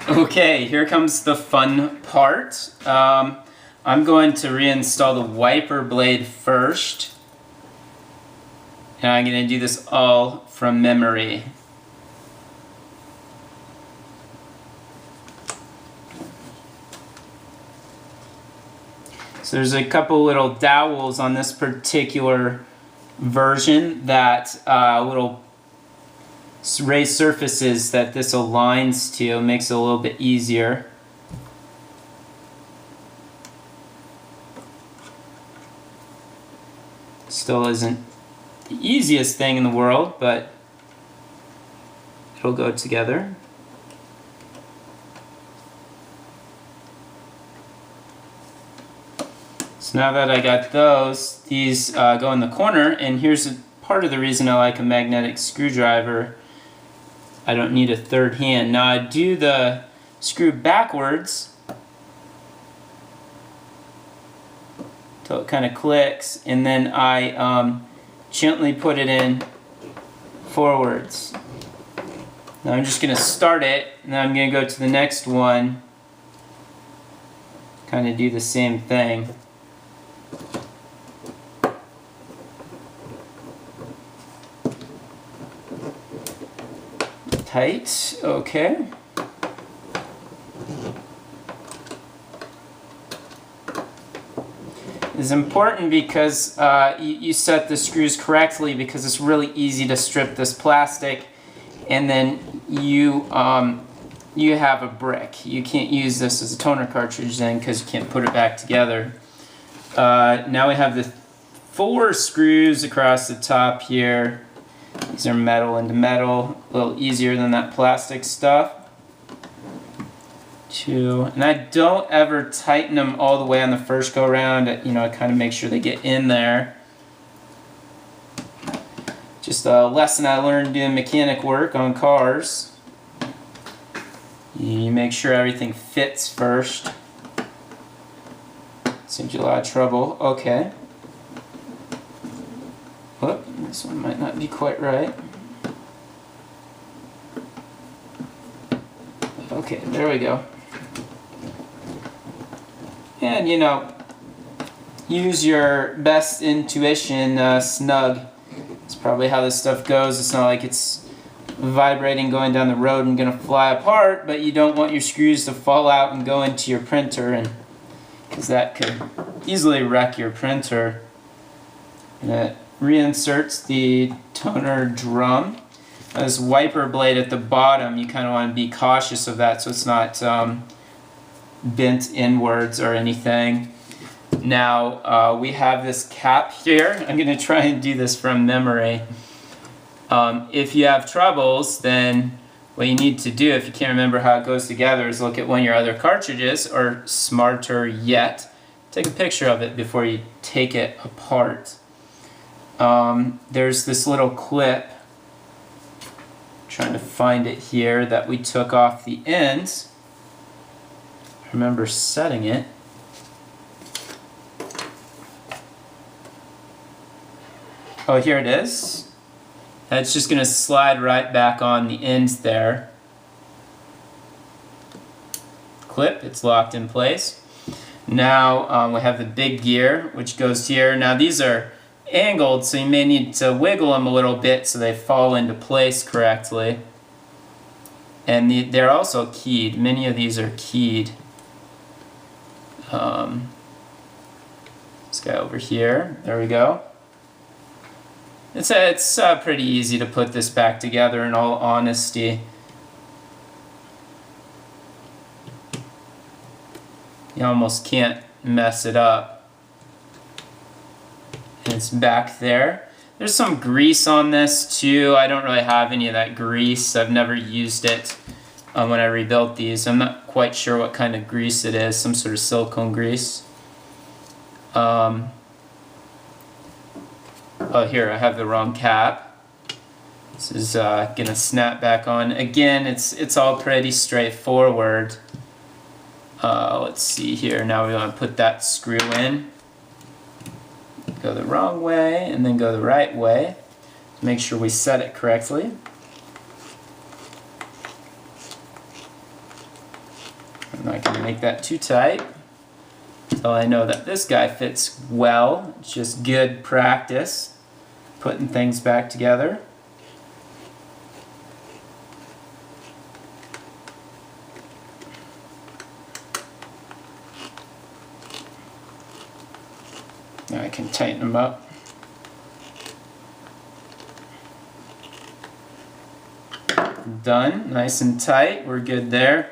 Okay, here comes the fun part. I'm going to reinstall the wiper blade first. And I'm going to do this all from memory. So there's a couple little dowels on this particular version that little raised surfaces that this aligns to, makes it a little bit easier. Still isn't the easiest thing in the world, but it'll go together. So now that I got those, these go in the corner, and here's part of the reason I like a magnetic screwdriver. I don't need a third hand. Now I do the screw backwards till it kind of clicks, and then I gently put it in forwards. Now I'm just going to start it, and then I'm going to go to the next one, kind of do the same thing. Tight, okay. It's important because you set the screws correctly, because it's really easy to strip this plastic and then you have a brick. You can't use this as a toner cartridge then because you can't put it back together. Now we have the 4 screws across the top here. These are metal into metal, a little easier than that plastic stuff. 2, and I don't ever tighten them all the way on the first go around. You know, I kind of make sure they get in there. Just a lesson I learned doing mechanic work on cars. You make sure everything fits first. Saves you a lot of trouble. Okay. Whoop, this one might not be quite right. Okay, there we go. And you know, use your best intuition, snug. That's probably how this stuff goes. It's not like it's vibrating going down the road and gonna fly apart, but you don't want your screws to fall out and go into your printer, and because that could easily wreck your printer. And it reinserts the toner drum. This wiper blade at the bottom, you kind of want to be cautious of that so it's not bent inwards or anything. Now we have this cap here. I'm going to try and do this from memory. If you have troubles, then what you need to do, if you can't remember how it goes together, is look at one of your other cartridges, or smarter yet, take a picture of it before you take it apart. There's this little clip, trying to find it here, that we took off the ends. I remember setting it. Oh, here it is. That's just going to slide right back on the ends there. Clip, it's locked in place. Now we have the big gear, which goes here. Now these are angled, so you may need to wiggle them a little bit so they fall into place correctly. And they're also keyed. Many of these are keyed. This guy over here, there we go. It's pretty easy to put this back together, in all honesty. You almost can't mess it up. And it's back there. There's some grease on this too. I don't really have any of that grease. I've never used it when I rebuilt these. I'm not quite sure what kind of grease it is. Some sort of silicone grease. Oh, here, I have the wrong cap. This is gonna snap back on. Again, it's all pretty straightforward. Let's see here. Now we want to put that screw in. Go the wrong way and then go the right way. Make sure we set it correctly. I'm not going to make that too tight until I know that this guy fits well. It's just good practice putting things back together. Now I can tighten them up. Done, nice and tight, we're good there.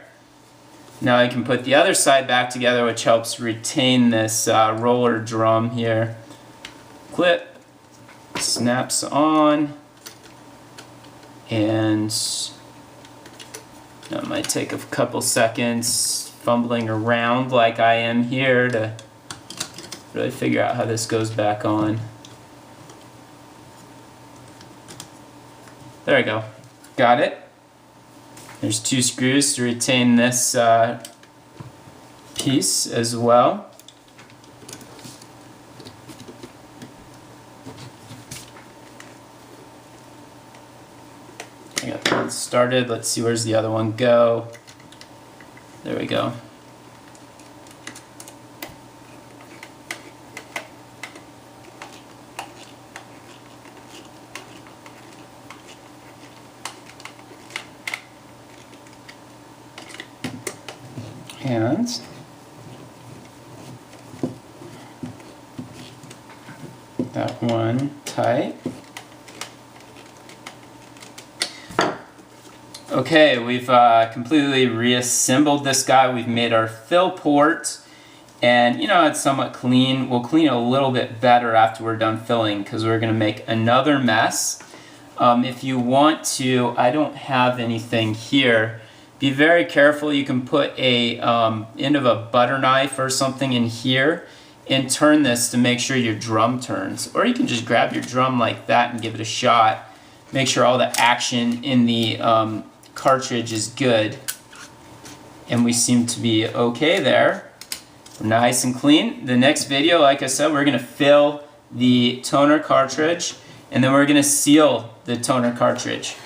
Now I can put the other side back together, which helps retain this roller drum here. Clip, snaps on, and that might take a couple seconds fumbling around like I am here to really figure out how this goes back on. There we go, got it. There's 2 screws to retain this piece as well. I got that one started. Let's see, where's the other one go? There we go. And that one tight. Okay, we've completely reassembled this guy. We've made our fill port, and you know, it's somewhat clean. We'll clean it a little bit better after we're done filling because we're going to make another mess. If you want to, I don't have anything here. Be very careful. You can put a end of a butter knife or something in here and turn this to make sure your drum turns. Or you can just grab your drum like that and give it a shot. Make sure all the action in the cartridge is good. And we seem to be okay there. We're nice and clean. The next video, like I said, we're going to fill the toner cartridge and then we're going to seal the toner cartridge.